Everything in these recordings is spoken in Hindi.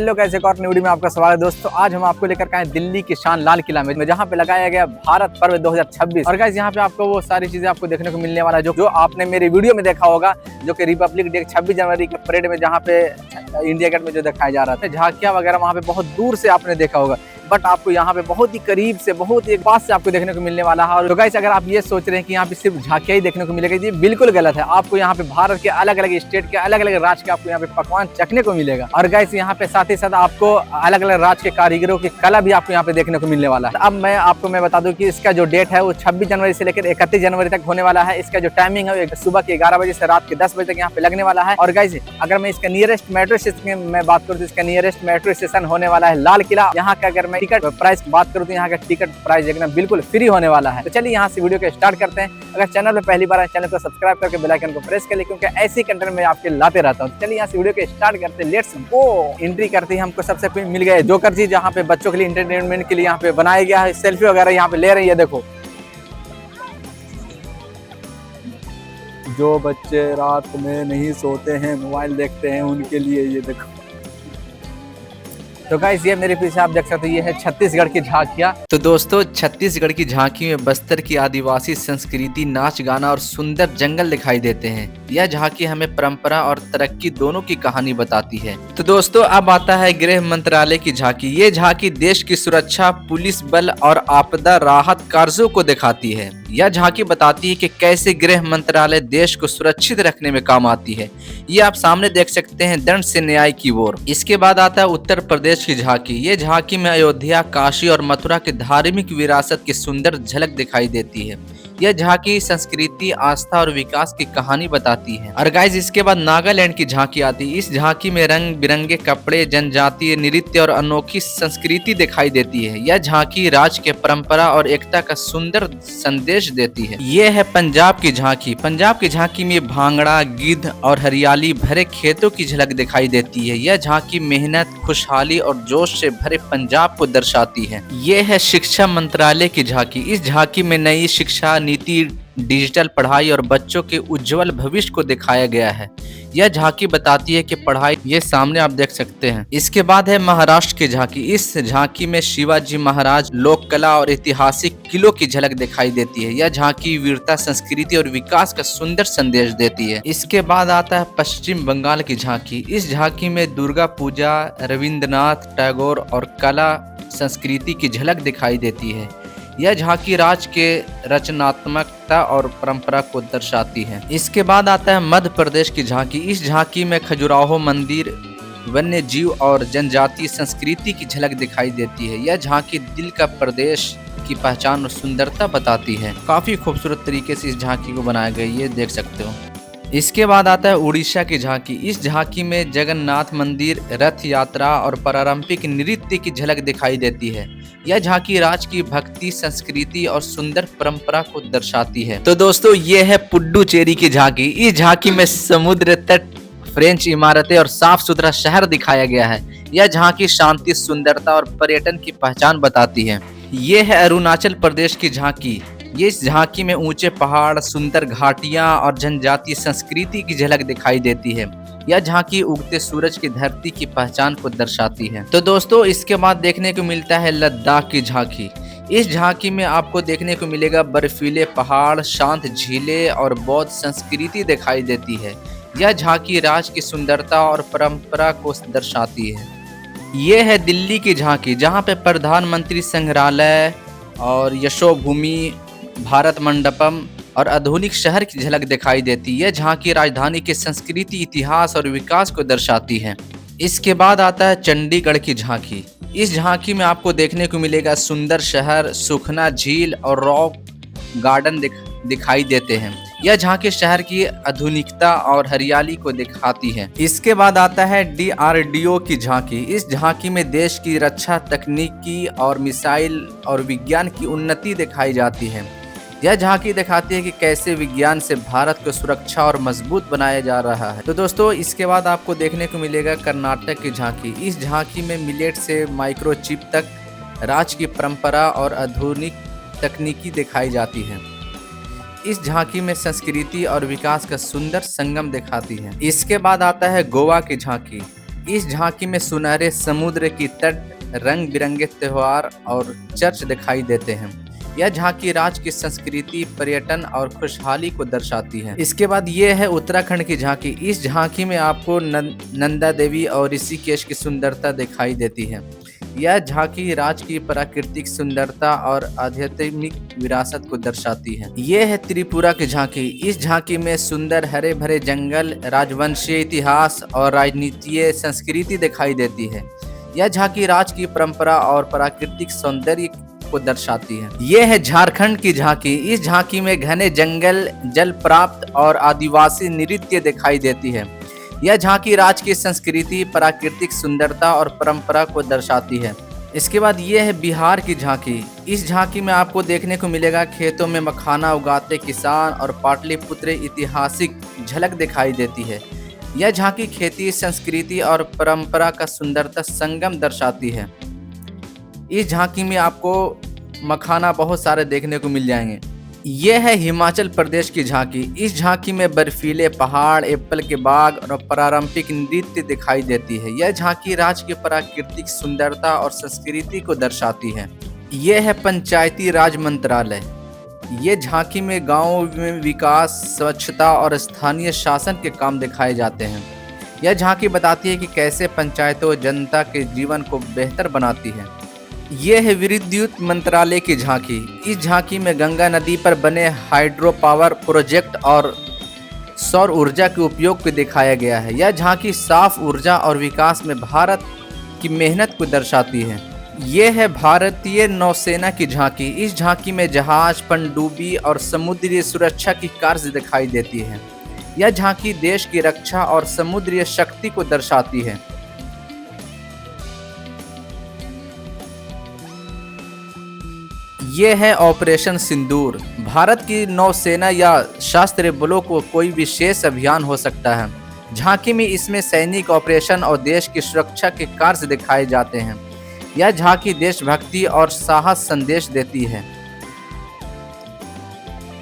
हेलो कैसे एक और नई वीडियो में आपका स्वागत है दोस्तों। आज हम आपको लेकर आए दिल्ली की शान लाल किला में जहाँ पे लगाया गया भारत पर्व 2026। और गाइस यहाँ पे आपको वो सारी चीजें आपको देखने को मिलने वाला है जो आपने मेरी वीडियो में देखा होगा, जो कि रिपब्लिक डे 26 जनवरी के परेड में जहाँ पे इंडिया गेट में जो दिखाया जा रहा था, झांकियां वगैरह वहाँ पे बहुत दूर से आपने देखा होगा, बट आपको यहाँ पे बहुत ही करीब से, बहुत ही पास से आपको देखने को मिलने वाला है। और तो गाइस अगर आप ये सोच रहे हैं कि यहाँ पे सिर्फ झांकियां ही देखने को मिलेगा, ये बिल्कुल गलत है। आपको यहाँ पे भारत के अलग अलग स्टेट के अलग अलग राज्य के आपको यहाँ पे पकवान चखने को मिलेगा। और गाइस यहाँ पे साथ ही साथ आपको अलग अलग राज्य के कारीगरों की कला भी आपको यहाँ पे देखने को मिलने वाला है। अब मैं आपको बता दूं कि इसका जो डेट है वो 26 जनवरी से लेकर 31 जनवरी तक होने वाला है। इसका जो टाइमिंग है वो सुबह के 11 बजे से रात के 10 बजे तक यहाँ पे लगने वाला है। और गाइस अगर मैं इसका नियरेस्ट मेट्रो स्टेशन में बात करूँ तो इसका नियरेस्ट मेट्रो स्टेशन होने वाला है लाल किला। यहाँ का अगर मैं टिकट प्राइस बात करूँ तो यहाँ का टिकट प्राइस एकदम बिल्कुल फ्री होने वाला है। तो चलिए यहाँ से वीडियो को स्टार्ट करते हैं। अगर चैनल में पहली बार है चैनल को सब्सक्राइब करके बेल आइकन को प्रेस कर ले, क्योंकि ऐसी कंटेंट में आपके लाते रहता हूँ। चलिए यहाँ से वीडियो को स्टार्ट करते हैं। Let's go. एंट्री करते ही हमको सबसे पहले मिल गया जोकर जी, जहाँ पे बच्चों के लिए एंटरटेनमेंट के लिए यहाँ पे बनाया गया है। सेल्फी वगैरह यहाँ पे ले रहे हैं, ये देखो। जो बच्चे रात में नहीं सोते हैं, मोबाइल देखते हैं, उनके लिए ये देखो। तो गाइस ये मेरे पीछे आप देख सकते हो, ये है छत्तीसगढ़ की झांकियां। तो दोस्तों छत्तीसगढ़ की झांकी में बस्तर की आदिवासी संस्कृति, नाच गाना और सुंदर जंगल दिखाई देते हैं। यह झांकी हमें परंपरा और तरक्की दोनों की कहानी बताती है। तो दोस्तों अब आता है गृह मंत्रालय की झांकी। ये झांकी देश की सुरक्षा, पुलिस बल और आपदा राहत कार्यों को दिखाती है। यह झांकी बताती है कि कैसे गृह मंत्रालय देश को सुरक्षित रखने में काम आती है। ये आप सामने देख सकते हैं, दंड से न्याय की ओर। इसके बाद आता है उत्तर प्रदेश की झांकी। ये झांकी में अयोध्या, काशी और मथुरा के धार्मिक विरासत की सुंदर झलक दिखाई देती है। यह झांकी संस्कृति, आस्था और विकास की कहानी बताती है। और गाइस इसके बाद नागालैंड की झांकी आती है। इस झांकी में रंग बिरंगे कपड़े, जनजातीय नृत्य और अनोखी संस्कृति दिखाई देती है। यह झांकी राज्य के परंपरा और एकता का सुंदर संदेश देती है। यह है पंजाब की झांकी। पंजाब की झांकी में भांगड़ा, गिद्ध और हरियाली भरे खेतों की झलक दिखाई देती है। यह झांकी मेहनत, खुशहाली और जोश से भरे पंजाब को दर्शाती है। यह है शिक्षा मंत्रालय की झांकी। इस झांकी में नई शिक्षा नीति, डिजिटल पढ़ाई और बच्चों के उज्जवल भविष्य को दिखाया गया है। यह झांकी बताती है कि पढ़ाई, ये सामने आप देख सकते हैं। इसके बाद है महाराष्ट्र की झांकी। इस झांकी में शिवाजी महाराज, लोक कला और ऐतिहासिक किलों की झलक दिखाई देती है। यह झांकी वीरता, संस्कृति और विकास का सुंदर संदेश देती है। इसके बाद आता है पश्चिम बंगाल की झांकी। इस झांकी में दुर्गा पूजा, रविंद्रनाथ टैगोर और कला संस्कृति की झलक दिखाई देती है। यह झांकी राज्य के रचनात्मकता और परंपरा को दर्शाती है। इसके बाद आता है मध्य प्रदेश की झांकी। इस झांकी में खजुराहो मंदिर, वन्य जीव और जनजातीय संस्कृति की झलक दिखाई देती है। यह झांकी दिल का प्रदेश की पहचान और सुंदरता बताती है। काफी खूबसूरत तरीके से इस झांकी को बनाया गया, ये देख सकते हो। इसके बाद आता है उड़ीसा की झांकी। इस झांकी में जगन्नाथ मंदिर, रथ यात्रा और पारंपरिक नृत्य की झलक दिखाई देती है। यह झांकी राज्य की भक्ति, संस्कृति और सुंदर परंपरा को दर्शाती है। तो दोस्तों ये है पुडुचेरी की झांकी। इस झांकी में समुद्र तट, फ्रेंच इमारतें और साफ सुथरा शहर दिखाया गया है। यह झांकी शांति, सुंदरता और पर्यटन की पहचान बताती है। ये है अरुणाचल प्रदेश की झांकी। ये इस झांकी में ऊंचे पहाड़, सुंदर घाटियां और जनजातीय संस्कृति की झलक दिखाई देती है। यह झांकी उगते सूरज की धरती की पहचान को दर्शाती है। तो दोस्तों इसके बाद देखने को मिलता है लद्दाख की झांकी। इस झांकी में आपको देखने को मिलेगा बर्फीले पहाड़, शांत झीलें और बौद्ध संस्कृति दिखाई देती है। यह झांकी राज्य की सुंदरता और परंपरा को दर्शाती है। ये है दिल्ली की झांकी, जहाँ पे प्रधानमंत्री संग्रहालय और यशोभूमि, भारत मंडपम और आधुनिक शहर की झलक दिखाई देती है। यह झांकी राजधानी की संस्कृति, इतिहास और विकास को दर्शाती है। इसके बाद आता है चंडीगढ़ की झांकी। इस झांकी में आपको देखने को मिलेगा सुंदर शहर, सुखना झील और रॉक गार्डन दिखाई देते हैं। यह झांकी शहर की आधुनिकता और हरियाली को दिखाती है। इसके बाद आता है DRDO की झांकी। इस झांकी में देश की रक्षा, तकनीकी और मिसाइल और विज्ञान की उन्नति दिखाई जाती है। यह झांकी दिखाती है कि कैसे विज्ञान से भारत को सुरक्षा और मजबूत बनाया जा रहा है। तो दोस्तों इसके बाद आपको देखने को मिलेगा कर्नाटक की झांकी। इस झांकी में मिलेट से माइक्रोचिप तक राज्य की परंपरा और आधुनिक तकनीकी दिखाई जाती है। इस झांकी में संस्कृति और विकास का सुंदर संगम दिखाती है। इसके बाद आता है गोवा की झांकी। इस झांकी में सुनहरे समुद्र की तट, रंग बिरंगे त्योहार और चर्च दिखाई देते हैं। यह झांकी राज्य की संस्कृति, पर्यटन और खुशहाली को दर्शाती है। इसके बाद ये है उत्तराखंड की झांकी। इस झांकी में आपको नंदा देवी और ऋषिकेश की सुंदरता दिखाई देती है। यह झांकी राज्य की प्राकृतिक सुंदरता और आध्यात्मिक विरासत को दर्शाती है। ये है त्रिपुरा की झांकी। इस झांकी में सुंदर हरे भरे जंगल, राजवंशीय इतिहास और राजनीतिक संस्कृति दिखाई देती है। यह झांकी राज्य की परंपरा और प्राकृतिक सौंदर्य को दर्शाती है। यह है झारखंड की झांकी। इस झांकी में घने जंगल, जल प्राप्त और आदिवासी नृत्य दिखाई देती है। यह झांकी राज्य की संस्कृति, प्राकृतिक सुंदरता और परंपरा को दर्शाती है। इसके बाद ये है बिहार की झांकी। इस झांकी में आपको देखने को मिलेगा खेतों में मखाना उगाते किसान और पाटलिपुत्र ऐतिहासिक झलक दिखाई देती है। यह झांकी खेती, संस्कृति और परंपरा का सुंदरता संगम दर्शाती है। इस झांकी में आपको मखाना बहुत सारे देखने को मिल जाएंगे। यह है हिमाचल प्रदेश की झांकी। इस झांकी में बर्फीले पहाड़, एप्पल के बाग और पारंपरिक नृत्य दिखाई देती है। यह झांकी राज्य की प्राकृतिक सुंदरता और संस्कृति को दर्शाती है। यह है पंचायती राज मंत्रालय। ये झांकी में गांव में विकास, स्वच्छता और स्थानीय शासन के काम दिखाए जाते हैं। यह झांकी बताती है कि कैसे पंचायतों जनता के जीवन को बेहतर बनाती है। यह है विद्युत मंत्रालय की झांकी। इस झांकी में गंगा नदी पर बने हाइड्रो पावर प्रोजेक्ट और सौर ऊर्जा के उपयोग को दिखाया गया है। यह झांकी साफ ऊर्जा और विकास में भारत की मेहनत को दर्शाती है। यह है भारतीय नौसेना की झांकी। इस झांकी में जहाज, पनडुब्बी और समुद्री सुरक्षा की कार्य दिखाई देती है। यह झांकी देश की रक्षा और समुद्री शक्ति को दर्शाती है। यह है ऑपरेशन सिंदूर। भारत की नौसेना या सशस्त्र बलों को कोई विशेष अभियान हो सकता है। झांकी में इसमें सैनिक ऑपरेशन और देश की सुरक्षा के कार्य दिखाए जाते हैं। यह झांकी देशभक्ति और साहस संदेश देती है।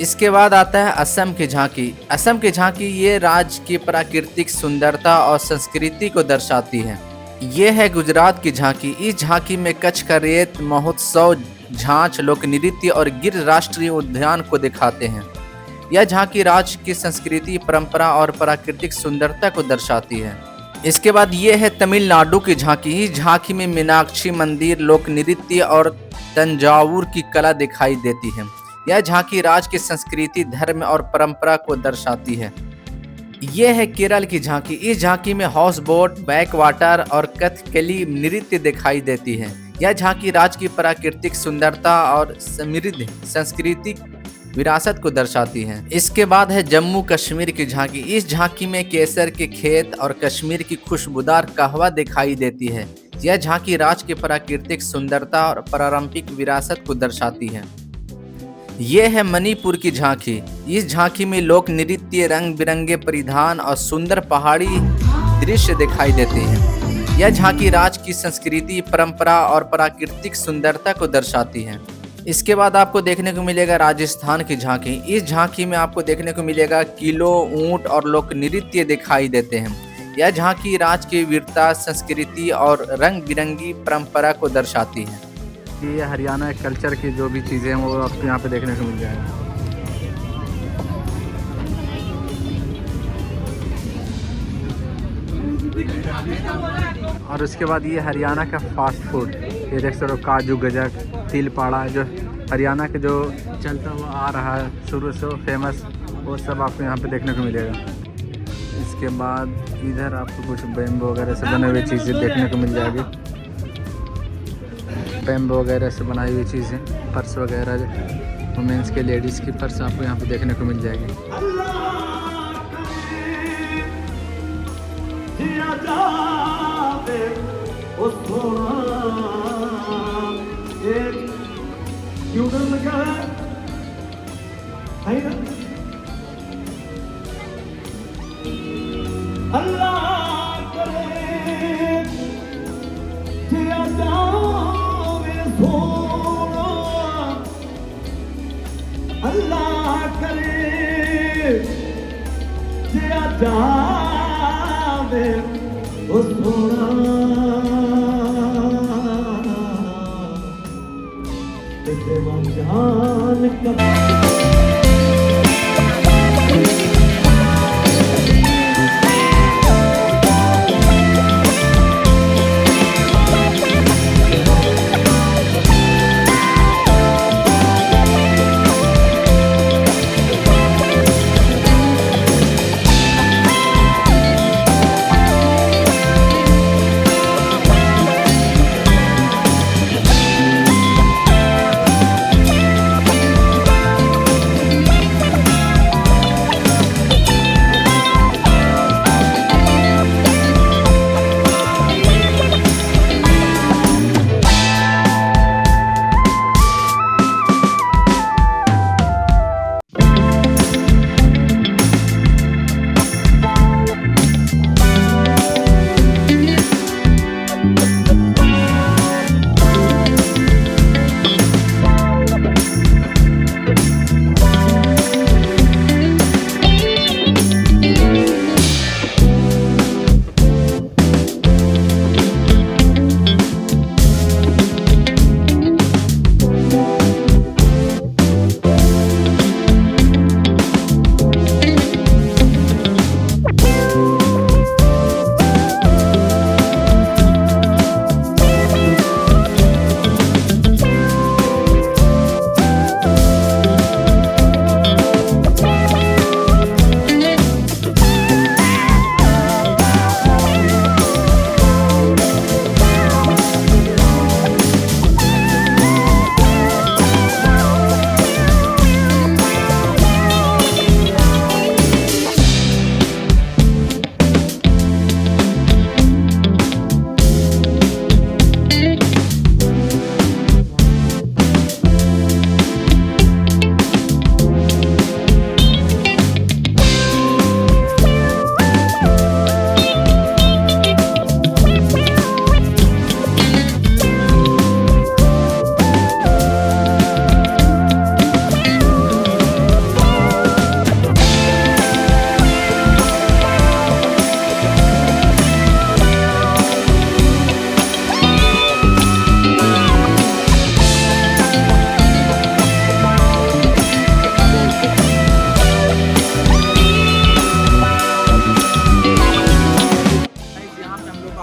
इसके बाद आता है असम की झांकी। असम की झांकी ये राज्य की प्राकृतिक सुंदरता और संस्कृति को दर्शाती है। यह है गुजरात की झांकी। इस झांकी में कच्छ का रेत महोत्सव, झांझ, लोक नृत्य और गिर राष्ट्रीय उद्यान को दिखाते हैं। यह झांकी राज्य की संस्कृति, परंपरा और प्राकृतिक सुंदरता को दर्शाती है। इसके बाद ये है तमिलनाडु की झांकी। इस झांकी में मीनाक्षी मंदिर, लोक नृत्य और तंजावुर की कला दिखाई देती है। यह झांकी राज्य की संस्कृति, धर्म और परंपरा को दर्शाती है। यह है केरल की झांकी। इस झांकी में हाउस बोट, बैक वाटर और कथकली नृत्य दिखाई देती है। यह झांकी राज्य की प्राकृतिक सुंदरता और समृद्ध सांस्कृतिक विरासत को दर्शाती है। इसके बाद है जम्मू कश्मीर की झांकी। इस झांकी में केसर के खेत और कश्मीर की खुशबूदार कहवा दिखाई देती है। यह झांकी राज्य की प्राकृतिक सुंदरता और पारंपरिक विरासत को दर्शाती है। यह है मणिपुर की झांकी। इस झांकी में लोक नृत्य, रंग बिरंगे परिधान और सुंदर पहाड़ी दृश्य दिखाई देते हैं। यह झांकी राज्य की संस्कृति, परंपरा और प्राकृतिक सुंदरता को दर्शाती है। इसके बाद आपको देखने को मिलेगा राजस्थान की झांकी। इस झांकी में आपको देखने को मिलेगा किलो, ऊंट और लोक नृत्य दिखाई देते हैं। यह झांकी राज्य की वीरता, संस्कृति और रंग बिरंगी परंपरा को दर्शाती है। ये हरियाणा कल्चर की जो भी चीज़ें हैं वो आपको यहाँ पे देखने को मिल जाएगा। और उसके बाद ये हरियाणा का फास्ट फूड, ये देख सकते हो काजू, गजक, तिल पाड़ा, जो हरियाणा के जो चलता हुआ आ रहा है शुरू से फेमस, वो सब आपको यहाँ पे देखने को मिलेगा। इसके बाद इधर आपको कुछ बैम्बू वगैरह से बने हुए चीज़ें देखने को मिल जाएगी। बैम्बू वगैरह से बनाई हुई चीज़ें, पर्स वगैरह, वुमेंस के, लेडीज़ की पर्स आपको यहाँ पे देखने को मिल जाएगी।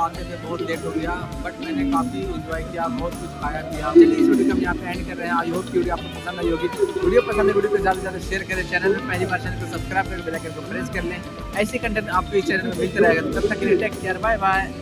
आते थे बहुत लेट हो गया, बट मैंने काफ़ी एंजॉय किया, बहुत कुछ खाया पिया। चलिए इस वीडियो को हम यहाँ पे एंड कर रहे हैं। आई होप की वीडियो आपको पसंद आई होगी। वीडियो पसंद है वीडियो को ज़्यादा से ज़्यादा शेयर करें, चैनल में पहली बार चैनल को सब्सक्राइब करके बेल आइकन को प्रेस कर लें। ऐसे कंटेंट आपको इस चैनल में मिलते रहेगा। तब तक के लिए टेक केयर, बाय बाय।